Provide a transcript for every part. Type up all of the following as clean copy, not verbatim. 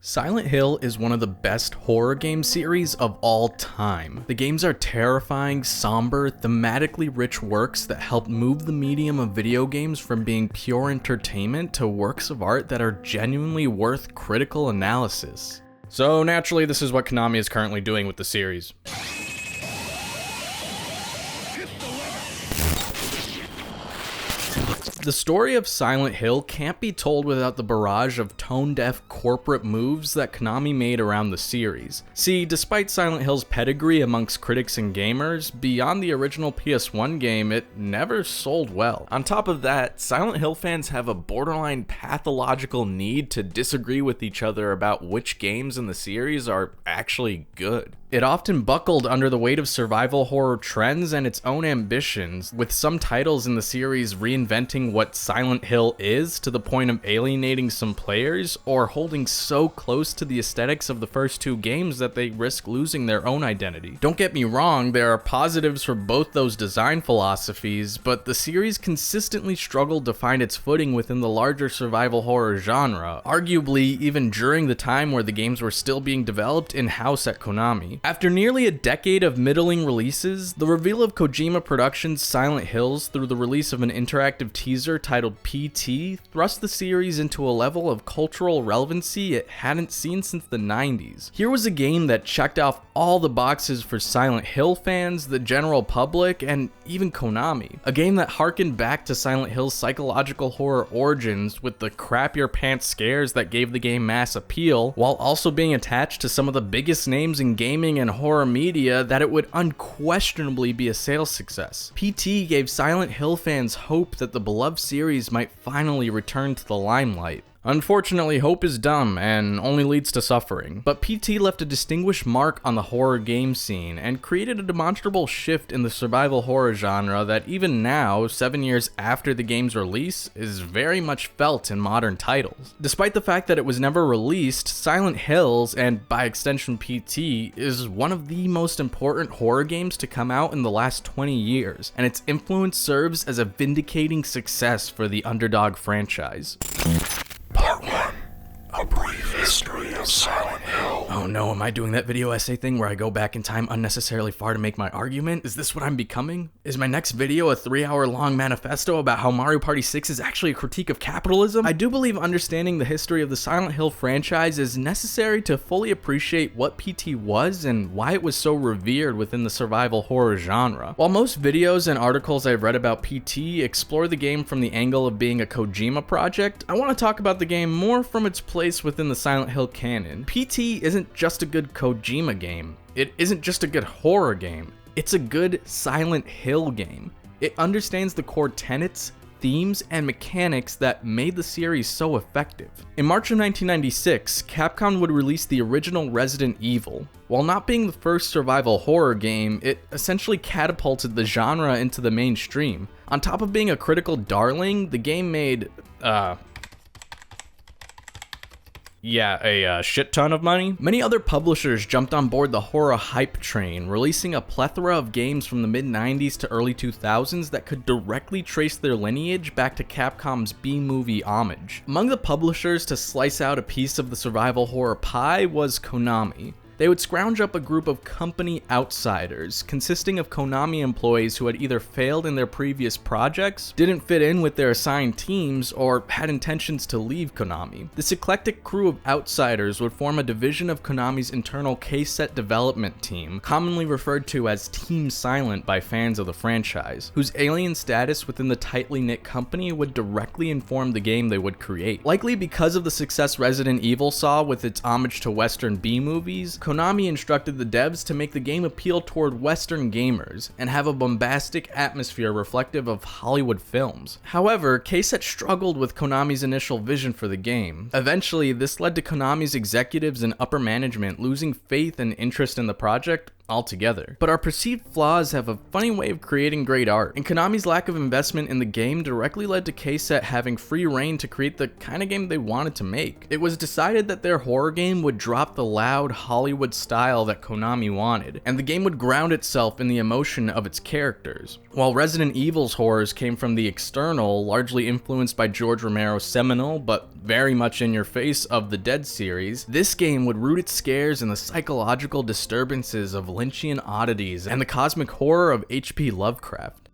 Silent Hill is one of the best horror game series of all time. The games are terrifying, somber, thematically rich works that help move the medium of video games from being pure entertainment to works of art that are genuinely worth critical analysis. So naturally, this is what Konami is currently doing with the series. The story of Silent Hill can't be told without the barrage of tone-deaf corporate moves that Konami made around the series. See, despite Silent Hill's pedigree amongst critics and gamers, beyond the original PS1 game, it never sold well. On top of that, Silent Hill fans have a borderline pathological need to disagree with each other about which games in the series are actually good. It often buckled under the weight of survival horror trends and its own ambitions, with some titles in the series reinventing what Silent Hill is to the point of alienating some players, or holding so close to the aesthetics of the first two games that they risk losing their own identity. Don't get me wrong, there are positives for both those design philosophies, but the series consistently struggled to find its footing within the larger survival horror genre, arguably even during the time where the games were still being developed in-house at Konami. After nearly a decade of middling releases, the reveal of Kojima Productions Silent Hills through the release of an interactive teaser titled P.T. thrust the series into a level of cultural relevancy it hadn't seen since the 90s. Here was a game that checked off all the boxes for Silent Hill fans, the general public, and even Konami. A game that harkened back to Silent Hill's psychological horror origins with the crap your pants scares that gave the game mass appeal, while also being attached to some of the biggest names in gaming and horror media that it would unquestionably be a sales success. P.T. gave Silent Hill fans hope that the beloved series might finally return to the limelight. Unfortunately, hope is dumb and only leads to suffering. But P.T. left a distinguished mark on the horror game scene and created a demonstrable shift in the survival horror genre that even now, 7 years after the game's release, is very much felt in modern titles. Despite the fact that it was never released, Silent Hills, and by extension P.T., is one of the most important horror games to come out in the last 20 years, and its influence serves as a vindicating success for the Underdog franchise. Part 1. A brief history of Silent Hill. Oh no, am I doing that video essay thing where I go back in time unnecessarily far to make my argument? Is this what I'm becoming? Is my next video a 3-hour long manifesto about how Mario Party 6 is actually a critique of capitalism? I do believe understanding the history of the Silent Hill franchise is necessary to fully appreciate what P.T. was and why it was so revered within the survival horror genre. While most videos and articles I've read about P.T. explore the game from the angle of being a Kojima project, I want to talk about the game more from its place within the Silent Hill canon. P.T. isn't just a good Kojima game. It isn't just a good horror game. It's a good Silent Hill game. It understands the core tenets, themes, and mechanics that made the series so effective. In March of 1996, Capcom would release the original Resident Evil. While not being the first survival horror game, it essentially catapulted the genre into the mainstream. On top of being a critical darling, the game made, a shit ton of money. Many other publishers jumped on board the horror hype train, releasing a plethora of games from the mid-90s to early 2000s that could directly trace their lineage back to Capcom's B-movie homage. Among the publishers to slice out a piece of the survival horror pie was Konami. They would scrounge up a group of company outsiders, consisting of Konami employees who had either failed in their previous projects, didn't fit in with their assigned teams, or had intentions to leave Konami. This eclectic crew of outsiders would form a division of Konami's internal K-set development team, commonly referred to as Team Silent by fans of the franchise, whose alien status within the tightly knit company would directly inform the game they would create. Likely because of the success Resident Evil saw with its homage to Western B-movies, Konami instructed the devs to make the game appeal toward Western gamers and have a bombastic atmosphere reflective of Hollywood films. However, K-set struggled with Konami's initial vision for the game. Eventually, this led to Konami's executives and upper management losing faith and interest in the project, altogether. But our perceived flaws have a funny way of creating great art, and Konami's lack of investment in the game directly led to KSET having free reign to create the kind of game they wanted to make. It was decided that their horror game would drop the loud Hollywood style that Konami wanted, and the game would ground itself in the emotion of its characters. While Resident Evil's horrors came from the external, largely influenced by George Romero's seminal, but very much in your face, of the Dead series, this game would root its scares in the psychological disturbances of Lynchian oddities and the cosmic horror of H.P. Lovecraft.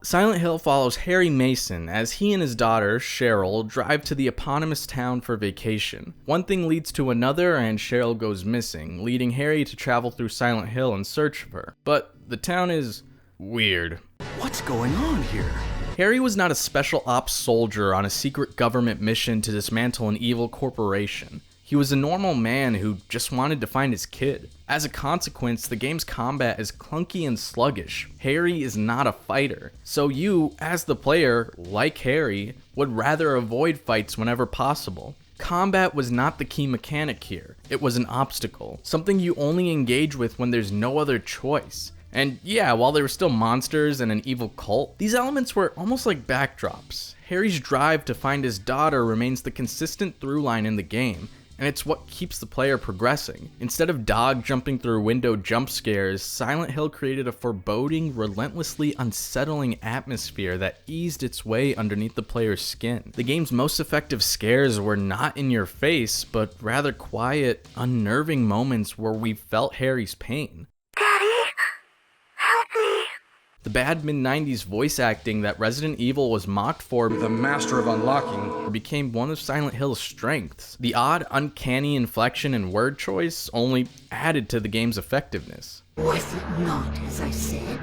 Silent Hill follows Harry Mason as he and his daughter, Cheryl, drive to the eponymous town for vacation. One thing leads to another and Cheryl goes missing, leading Harry to travel through Silent Hill in search of her. But the town is weird. What's going on here? Harry was not a special ops soldier on a secret government mission to dismantle an evil corporation. He was a normal man who just wanted to find his kid. As a consequence, the game's combat is clunky and sluggish. Harry is not a fighter, so you, as the player, like Harry, would rather avoid fights whenever possible. Combat was not the key mechanic here. It was an obstacle, something you only engage with when there's no other choice. And yeah, while there were still monsters and an evil cult, these elements were almost like backdrops. Harry's drive to find his daughter remains the consistent through line in the game, and it's what keeps the player progressing. Instead of dog jumping through window jump scares, Silent Hill created a foreboding, relentlessly unsettling atmosphere that eased its way underneath the player's skin. The game's most effective scares were not in your face, but rather quiet, unnerving moments where we felt Harry's pain. The bad mid-90s voice acting that Resident Evil was mocked for, the master of unlocking, became one of Silent Hill's strengths. The odd, uncanny inflection and word choice only added to the game's effectiveness. Was it not as I said?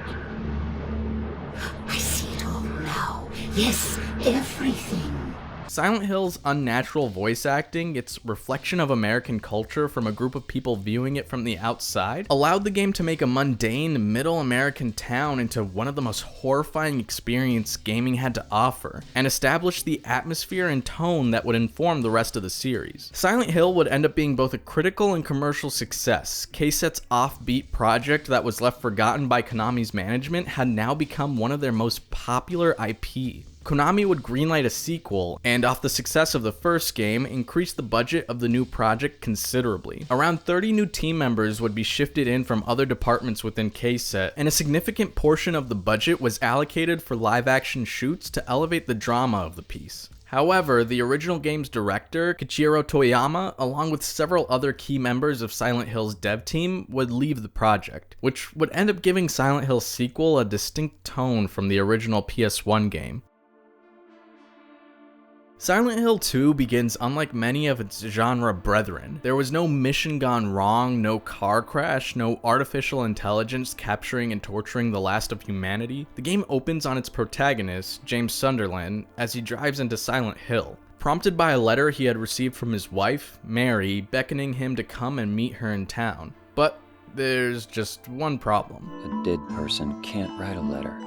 I see it all now. Yes, everything. Silent Hill's unnatural voice acting, its reflection of American culture from a group of people viewing it from the outside, allowed the game to make a mundane, middle American town into one of the most horrifying experiences gaming had to offer, and established the atmosphere and tone that would inform the rest of the series. Silent Hill would end up being both a critical and commercial success. KSET's offbeat project that was left forgotten by Konami's management had now become one of their most popular IP. Konami would greenlight a sequel, and off the success of the first game, increase the budget of the new project considerably. Around 30 new team members would be shifted in from other departments within KSET, and a significant portion of the budget was allocated for live-action shoots to elevate the drama of the piece. However, the original game's director, Kichiro Toyama, along with several other key members of Silent Hill's dev team, would leave the project, which would end up giving Silent Hill's sequel a distinct tone from the original PS1 game. Silent Hill 2 begins unlike many of its genre brethren. There was no mission gone wrong, no car crash, no artificial intelligence capturing and torturing the last of humanity. The game opens on its protagonist, James Sunderland, as he drives into Silent Hill, prompted by a letter he had received from his wife, Mary, beckoning him to come and meet her in town. But there's just one problem. A dead person can't write a letter.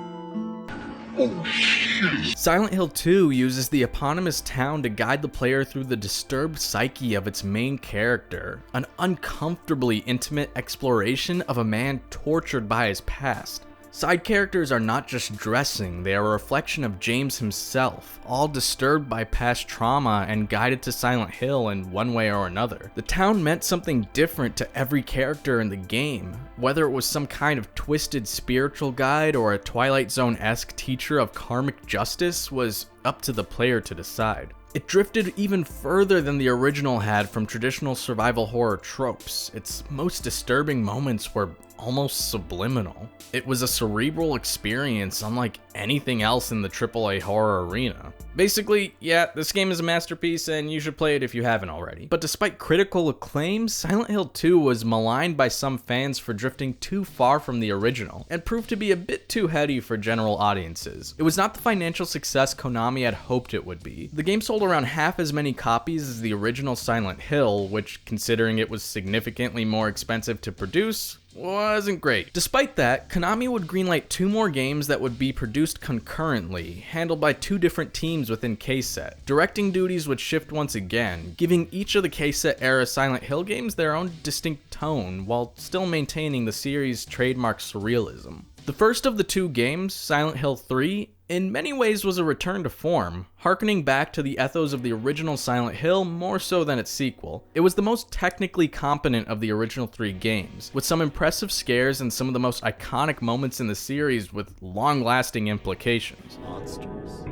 Silent Hill 2 uses the eponymous town to guide the player through the disturbed psyche of its main character, an uncomfortably intimate exploration of a man tortured by his past. Side characters are not just dressing, they are a reflection of James himself, all disturbed by past trauma and guided to Silent Hill in one way or another. The town meant something different to every character in the game, whether it was some kind of twisted spiritual guide or a Twilight Zone-esque teacher of karmic justice was up to the player to decide. It drifted even further than the original had from traditional survival horror tropes. Its most disturbing moments were almost subliminal. It was a cerebral experience unlike anything else in the AAA horror arena. Basically, yeah, this game is a masterpiece and you should play it if you haven't already. But despite critical acclaim, Silent Hill 2 was maligned by some fans for drifting too far from the original, and proved to be a bit too heady for general audiences. It was not the financial success Konami had hoped it would be. The game sold around half as many copies as the original Silent Hill, which, considering it was significantly more expensive to produce, wasn't great. Despite that, Konami would greenlight 2 more games that would be produced concurrently, handled by 2 different teams within KSET. Directing duties would shift once again, giving each of the KSET era Silent Hill games their own distinct tone, while still maintaining the series' trademark surrealism. The first of the 2 games, Silent Hill 3, in many ways was a return to form, harkening back to the ethos of the original Silent Hill more so than its sequel. It was the most technically competent of the original 3 games, with some impressive scares and some of the most iconic moments in the series with long-lasting implications. Monsters?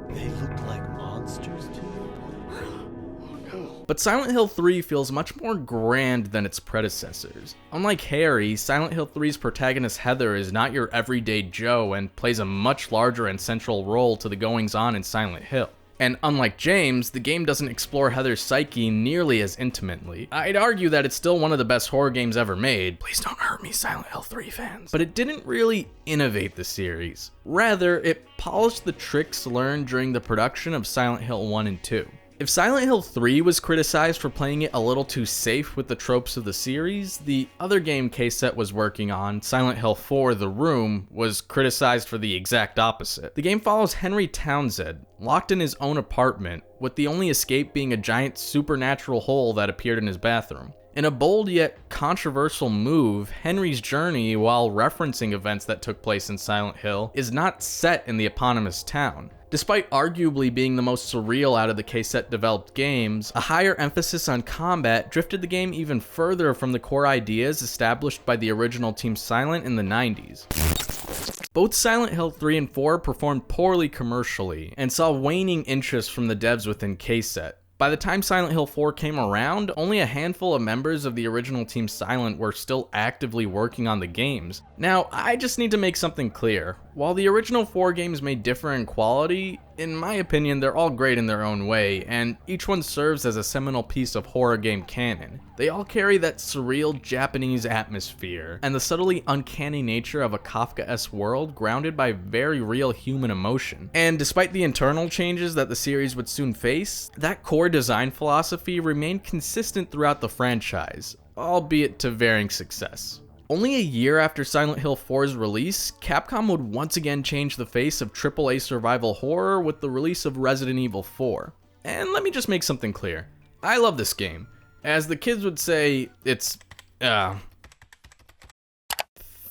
They looked like monsters to you? But Silent Hill 3 feels much more grand than its predecessors. Unlike Harry, Silent Hill 3's protagonist Heather is not your everyday Joe and plays a much larger and central role to the goings-on in Silent Hill. And unlike James, the game doesn't explore Heather's psyche nearly as intimately. I'd argue that it's still one of the best horror games ever made. Please don't hurt me, Silent Hill 3 fans. But it didn't really innovate the series. Rather, it polished the tricks learned during the production of Silent Hill 1 and 2. If Silent Hill 3 was criticized for playing it a little too safe with the tropes of the series, the other game KSET was working on, Silent Hill 4 The Room, was criticized for the exact opposite. The game follows Henry Townsend, locked in his own apartment, with the only escape being a giant supernatural hole that appeared in his bathroom. In a bold yet controversial move, Henry's journey, while referencing events that took place in Silent Hill, is not set in the eponymous town. Despite arguably being the most surreal out of the KSET developed games, a higher emphasis on combat drifted the game even further from the core ideas established by the original Team Silent in the 90s. Both Silent Hill 3 and 4 performed poorly commercially, and saw waning interest from the devs within KSET. By the time Silent Hill 4 came around, only a handful of members of the original Team Silent were still actively working on the games. Now, I just need to make something clear. While the original 4 games may differ in quality, in my opinion, they're all great in their own way, and each one serves as a seminal piece of horror game canon. They all carry that surreal Japanese atmosphere, and the subtly uncanny nature of a Kafka-esque world grounded by very real human emotion. And despite the internal changes that the series would soon face, that core design philosophy remained consistent throughout the franchise, albeit to varying success. Only a year after Silent Hill 4's release, Capcom would once again change the face of AAA survival horror with the release of Resident Evil 4. And let me just make something clear. I love this game. As the kids would say, it's,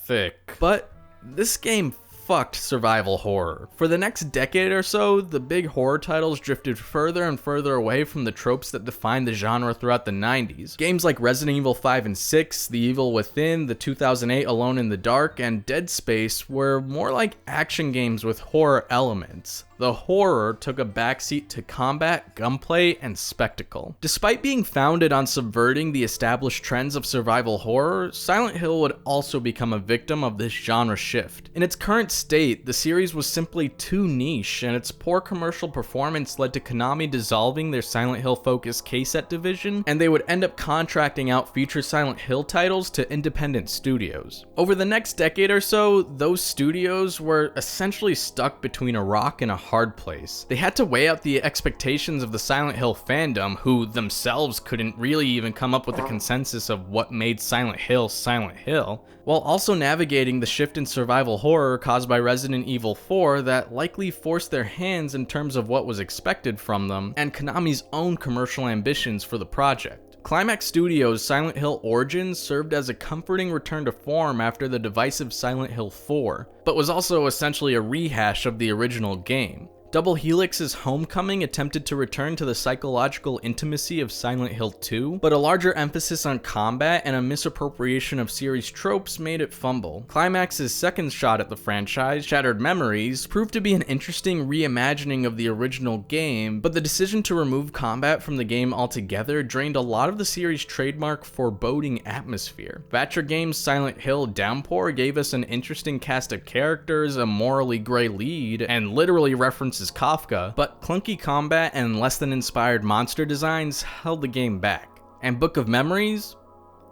thick. But this game fucked survival horror. For the next decade or so, the big horror titles drifted further and further away from the tropes that defined the genre throughout the 90s. Games like Resident Evil 5 and 6, The Evil Within, the 2008 Alone in the Dark, and Dead Space were more like action games with horror elements. The horror took a backseat to combat, gunplay, and spectacle. Despite being founded on subverting the established trends of survival horror, Silent Hill would also become a victim of this genre shift. In its current state, the series was simply too niche, and its poor commercial performance led to Konami dissolving their Silent Hill-focused KSET division, and they would end up contracting out future Silent Hill titles to independent studios. Over the next decade or so, those studios were essentially stuck between a rock and a hard place. They had to weigh out the expectations of the Silent Hill fandom, who themselves couldn't really even come up with a consensus of what made Silent Hill, while also navigating the shift in survival horror caused by Resident Evil 4 that likely forced their hands in terms of what was expected from them, and Konami's own commercial ambitions for the project. Climax Studios' Silent Hill Origins served as a comforting return to form after the divisive Silent Hill 4, but was also essentially a rehash of the original game. Double Helix's Homecoming attempted to return to the psychological intimacy of Silent Hill 2, but a larger emphasis on combat and a misappropriation of series tropes made it fumble. Climax's second shot at the franchise, Shattered Memories, proved to be an interesting reimagining of the original game, but the decision to remove combat from the game altogether drained a lot of the series' trademark foreboding atmosphere. Vatra Games' Silent Hill Downpour gave us an interesting cast of characters, a morally gray lead, and literally references Kafka, but clunky combat and less than inspired monster designs held the game back. And Book of Memories?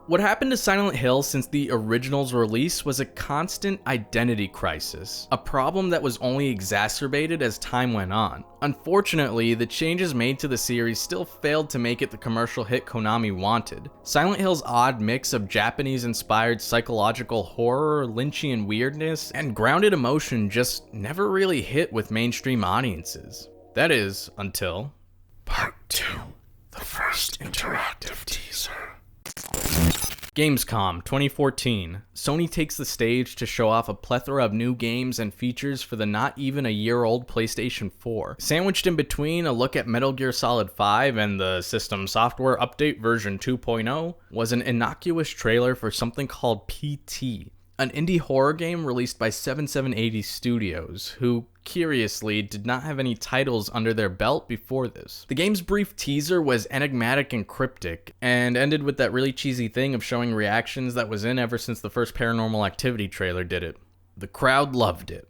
What happened to Silent Hill since the original's release was a constant identity crisis, a problem that was only exacerbated as time went on. Unfortunately, the changes made to the series still failed to make it the commercial hit Konami wanted. Silent Hill's odd mix of Japanese-inspired psychological horror, Lynchian weirdness, and grounded emotion just never really hit with mainstream audiences. That is, until Part 2. The first interactive teaser. Gamescom 2014. Sony takes the stage to show off a plethora of new games and features for the not even a year old PlayStation 4. Sandwiched in between a look at Metal Gear Solid 5 and the system software update version 2.0 was an innocuous trailer for something called P.T., an indie horror game released by 7780 Studios, who, curiously, did not have any titles under their belt before this. The game's brief teaser was enigmatic and cryptic, and ended with that really cheesy thing of showing reactions that was in ever since the first Paranormal Activity trailer did it. The crowd loved it.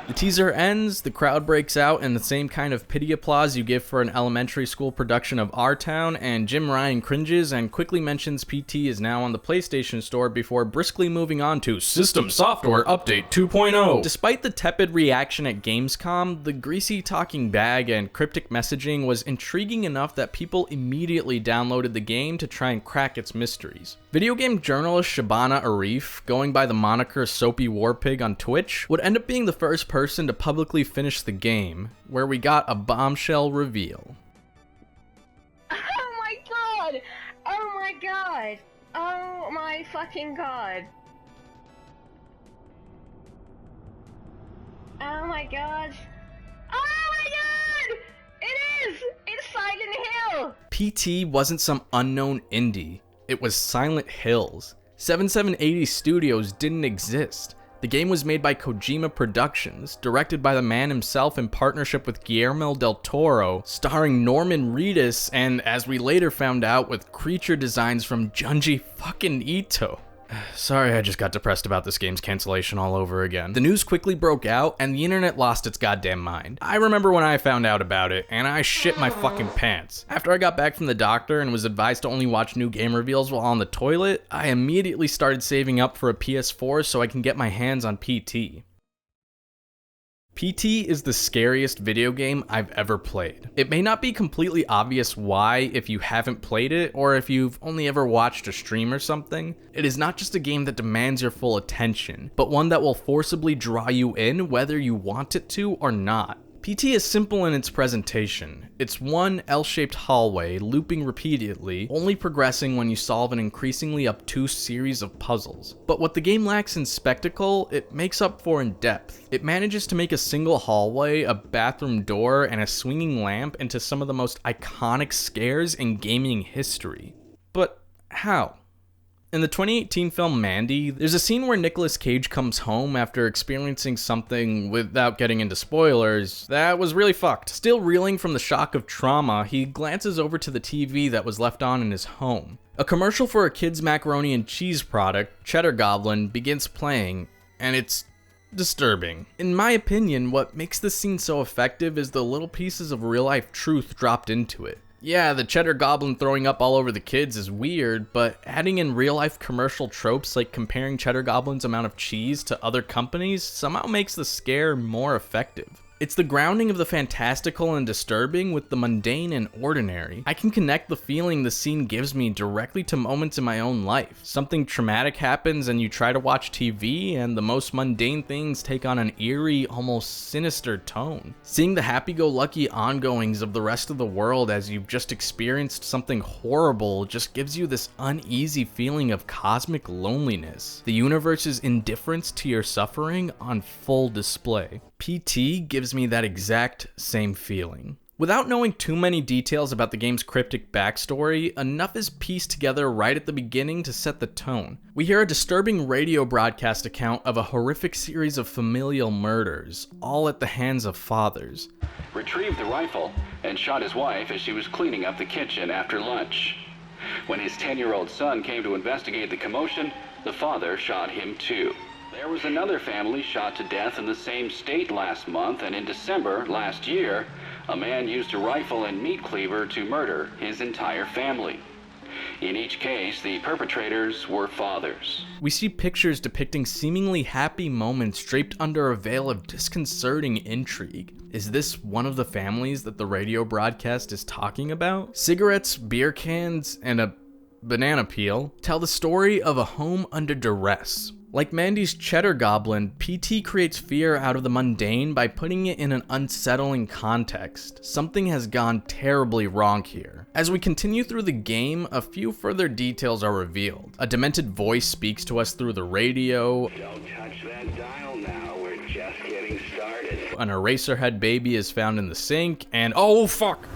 The teaser ends, the crowd breaks out in the same kind of pity applause you give for an elementary school production of Our Town, and Jim Ryan cringes and quickly mentions PT is now on the PlayStation Store before briskly moving on to System Software Update 2.0. Despite the tepid reaction at Gamescom, the greasy talking bag and cryptic messaging was intriguing enough that people immediately downloaded the game to try and crack its mysteries. Video game journalist Shabana Arif, going by the moniker Soapy Warpig on Twitch, would end up being the first person to publicly finish the game, where we got a bombshell reveal. Oh my god! Oh my god! Oh my fucking god! Oh my god! Oh my god! It is! It's Silent Hill! PT wasn't some unknown indie. It was Silent Hills. 7780 Studios didn't exist. The game was made by Kojima Productions, directed by the man himself in partnership with Guillermo del Toro, starring Norman Reedus, and as we later found out, with creature designs from Junji fucking Ito. Sorry, I just got depressed about this game's cancellation all over again. The news quickly broke out, and the internet lost its goddamn mind. I remember when I found out about it, and I shit my fucking pants. After I got back from the doctor and was advised to only watch new game reveals while on the toilet, I immediately started saving up for a PS4 so I can get my hands on PT. PT is the scariest video game I've ever played. It may not be completely obvious why if you haven't played it, or if you've only ever watched a stream or something. It is not just a game that demands your full attention, but one that will forcibly draw you in whether you want it to or not. PT is simple in its presentation. It's one L-shaped hallway, looping repeatedly, only progressing when you solve an increasingly obtuse series of puzzles. But what the game lacks in spectacle, it makes up for in depth. It manages to make a single hallway, a bathroom door, and a swinging lamp into some of the most iconic scares in gaming history. But how? In the 2018 film Mandy, there's a scene where Nicolas Cage comes home after experiencing something, without getting into spoilers, that was really fucked. Still reeling from the shock of trauma, he glances over to the TV that was left on in his home. A commercial for a kid's macaroni and cheese product, Cheddar Goblin, begins playing, and it's disturbing. In my opinion, what makes this scene so effective is the little pieces of real-life truth dropped into it. Yeah, the Cheddar Goblin throwing up all over the kids is weird, but adding in real-life commercial tropes like comparing Cheddar Goblin's amount of cheese to other companies somehow makes the scare more effective. It's the grounding of the fantastical and disturbing with the mundane and ordinary. I can connect the feeling the scene gives me directly to moments in my own life. Something traumatic happens and you try to watch TV, and the most mundane things take on an eerie, almost sinister tone. Seeing the happy-go-lucky ongoings of the rest of the world as you've just experienced something horrible just gives you this uneasy feeling of cosmic loneliness. The universe's indifference to your suffering on full display. PT gives me that exact same feeling. Without knowing too many details about the game's cryptic backstory, enough is pieced together right at the beginning to set the tone. We hear a disturbing radio broadcast account of a horrific series of familial murders, all at the hands of fathers. Retrieved the rifle and shot his wife as she was cleaning up the kitchen after lunch. When his 10-year-old son came to investigate the commotion, the father shot him too. There was another family shot to death in the same state last month, and in December last year, a man used a rifle and meat cleaver to murder his entire family. In each case, the perpetrators were fathers. We see pictures depicting seemingly happy moments draped under a veil of disconcerting intrigue. Is this one of the families that the radio broadcast is talking about? Cigarettes, beer cans, and a banana peel tell the story of a home under duress. Like Mandy's cheddar goblin, PT creates fear out of the mundane by putting it in an unsettling context. Something has gone terribly wrong here. As we continue through the game, a few further details are revealed. A demented voice speaks to us through the radio. Don't touch that dial now, we're just getting started. An Eraserhead baby is found in the sink, and oh fuck!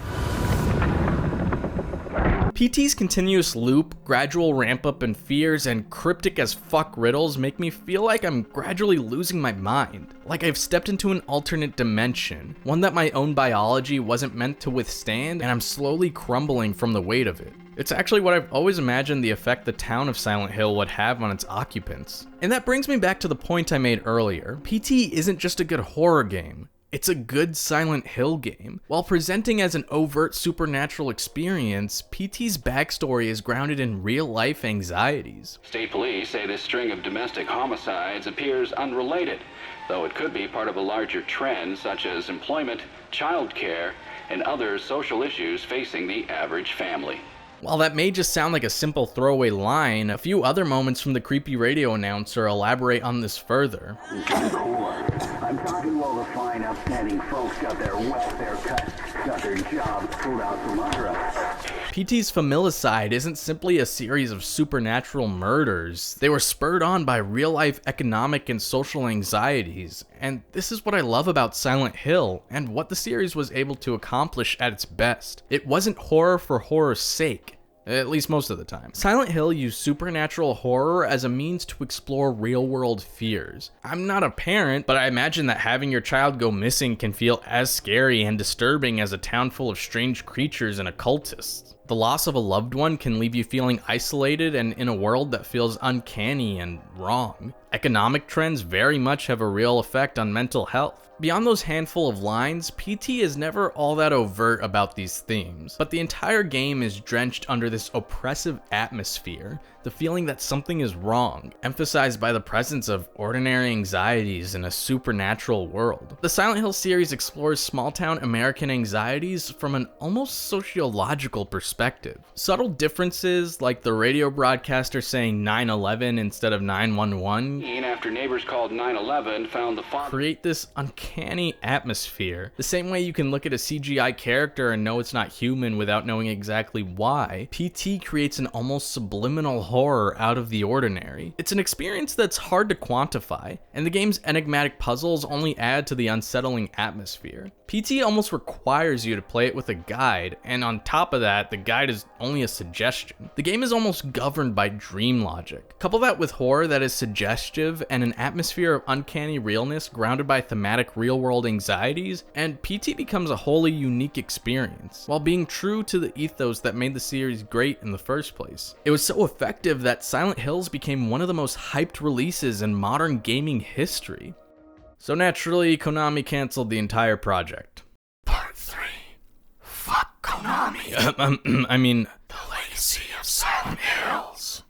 PT's continuous loop, gradual ramp up in fears, and cryptic as fuck riddles make me feel like I'm gradually losing my mind. Like I've stepped into an alternate dimension, one that my own biology wasn't meant to withstand, and I'm slowly crumbling from the weight of it. It's actually what I've always imagined the effect the town of Silent Hill would have on its occupants. And that brings me back to the point I made earlier. PT isn't just a good horror game. It's a good Silent Hill game. While presenting as an overt supernatural experience, PT's backstory is grounded in real-life anxieties. State police say this string of domestic homicides appears unrelated, though it could be part of a larger trend such as employment, childcare, and other social issues facing the average family. While that may just sound like a simple throwaway line, a few other moments from the creepy radio announcer elaborate on this further. I'm talking while the fine, upstanding folks got their welfare cut, got their jobs pulled out from under us. PT's familicide isn't simply a series of supernatural murders. They were spurred on by real-life economic and social anxieties, and this is what I love about Silent Hill, and what the series was able to accomplish at its best. It wasn't horror for horror's sake. At least most of the time. Silent Hill used supernatural horror as a means to explore real-world fears. I'm not a parent, but I imagine that having your child go missing can feel as scary and disturbing as a town full of strange creatures and occultists. The loss of a loved one can leave you feeling isolated and in a world that feels uncanny and wrong. Economic trends very much have a real effect on mental health. Beyond those handful of lines, PT is never all that overt about these themes, but the entire game is drenched under this oppressive atmosphere, the feeling that something is wrong, emphasized by the presence of ordinary anxieties in a supernatural world. The Silent Hill series explores small-town American anxieties from an almost sociological perspective. Subtle differences, like the radio broadcaster saying 9/11 instead of 911, After neighbors called 9/11 found the father, create this uncanny atmosphere. The same way you can look at a CGI character and know it's not human without knowing exactly why, PT creates an almost subliminal horror out of the ordinary. It's an experience that's hard to quantify, and the game's enigmatic puzzles only add to the unsettling atmosphere. PT almost requires you to play it with a guide, and on top of that, the guide is only a suggestion. The game is almost governed by dream logic. Couple that with horror that is suggestive and an atmosphere of uncanny realness grounded by thematic real-world anxieties, and PT becomes a wholly unique experience, while being true to the ethos that made the series great in the first place. It was so effective that Silent Hills became one of the most hyped releases in modern gaming history. So naturally, Konami canceled the entire project. Part 3. Fuck Konami. I mean, The Legacy of Silent Hills.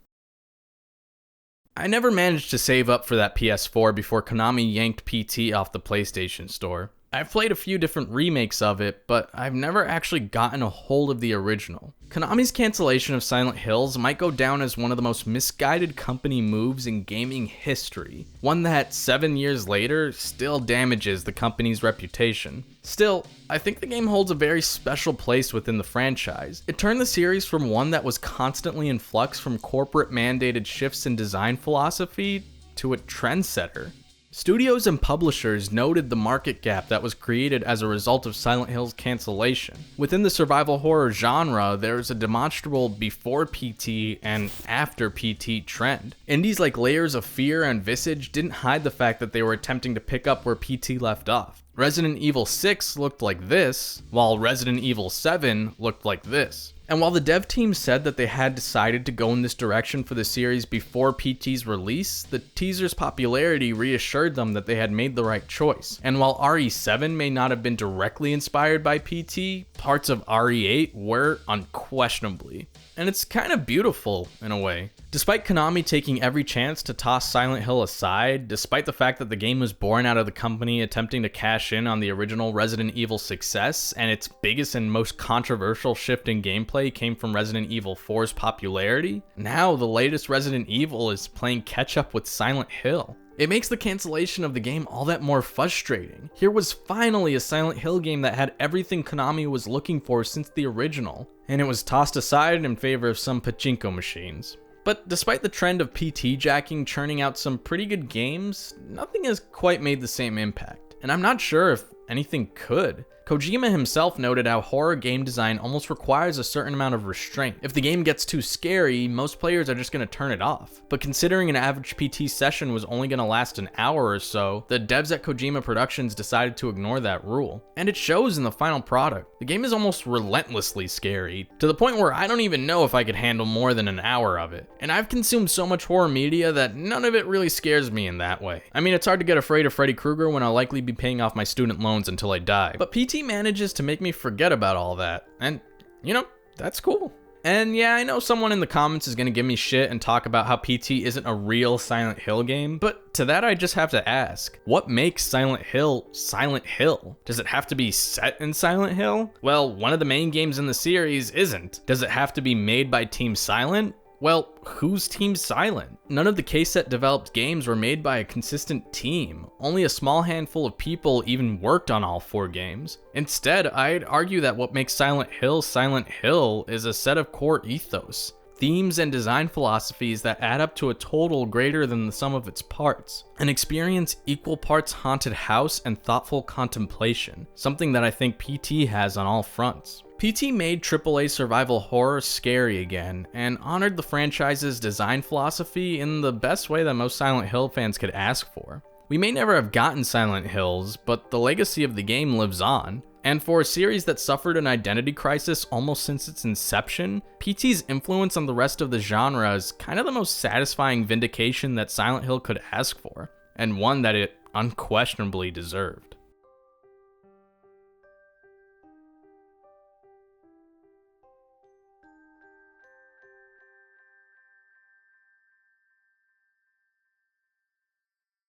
I never managed to save up for that PS4 before Konami yanked PT off the PlayStation Store. I've played a few different remakes of it, but I've never actually gotten a hold of the original. Konami's cancellation of Silent Hills might go down as one of the most misguided company moves in gaming history, one that 7 years later still damages the company's reputation. Still, I think the game holds a very special place within the franchise. It turned the series from one that was constantly in flux from corporate mandated shifts in design philosophy to a trendsetter. Studios and publishers noted the market gap that was created as a result of Silent Hill's cancellation. Within the survival horror genre, there is a demonstrable before PT and after PT trend. Indies like Layers of Fear and Visage didn't hide the fact that they were attempting to pick up where PT left off. Resident Evil 6 looked like this, while Resident Evil 7 looked like this. And while the dev team said that they had decided to go in this direction for the series before PT's release, the teaser's popularity reassured them that they had made the right choice. And while RE7 may not have been directly inspired by PT, parts of RE8 were unquestionably. And it's kind of beautiful in a way. Despite Konami taking every chance to toss Silent Hill aside, despite the fact that the game was born out of the company attempting to cash in on the original Resident Evil success, and its biggest and most controversial shift in gameplay came from Resident Evil 4's popularity, now the latest Resident Evil is playing catch up with Silent Hill. It makes the cancellation of the game all that more frustrating. Here was finally a Silent Hill game that had everything Konami was looking for since the original, and it was tossed aside in favor of some pachinko machines. But despite the trend of PT jacking churning out some pretty good games, nothing has quite made the same impact, and I'm not sure if anything could. Kojima himself noted how horror game design almost requires a certain amount of restraint. If the game gets too scary, most players are just going to turn it off. But considering an average PT session was only going to last an hour or so, the devs at Kojima Productions decided to ignore that rule. And it shows in the final product. The game is almost relentlessly scary, to the point where I don't even know if I could handle more than an hour of it. And I've consumed so much horror media that none of it really scares me in that way. I mean, it's hard to get afraid of Freddy Krueger when I'll likely be paying off my student loans until I die. But PT manages to make me forget about all that, and you know, that's cool. And yeah, I know someone in the comments is gonna give me shit and talk about how PT isn't a real Silent Hill game, but to that I just have to ask, what makes Silent Hill Silent Hill? Does it have to be set in Silent Hill? Well, one of the main games in the series isn't. Does it have to be made by Team Silent? Well, who's Team Silent? None of the KSET developed games were made by a consistent team. Only a small handful of people even worked on all 4 games. Instead, I'd argue that what makes Silent Hill is a set of core ethos, themes and design philosophies that add up to a total greater than the sum of its parts. An experience equal parts haunted house and thoughtful contemplation, something that I think PT has on all fronts. PT made AAA survival horror scary again, and honored the franchise's design philosophy in the best way that most Silent Hill fans could ask for. We may never have gotten Silent Hills, but the legacy of the game lives on. And for a series that suffered an identity crisis almost since its inception, PT's influence on the rest of the genre is kind of the most satisfying vindication that Silent Hill could ask for, and one that it unquestionably deserved.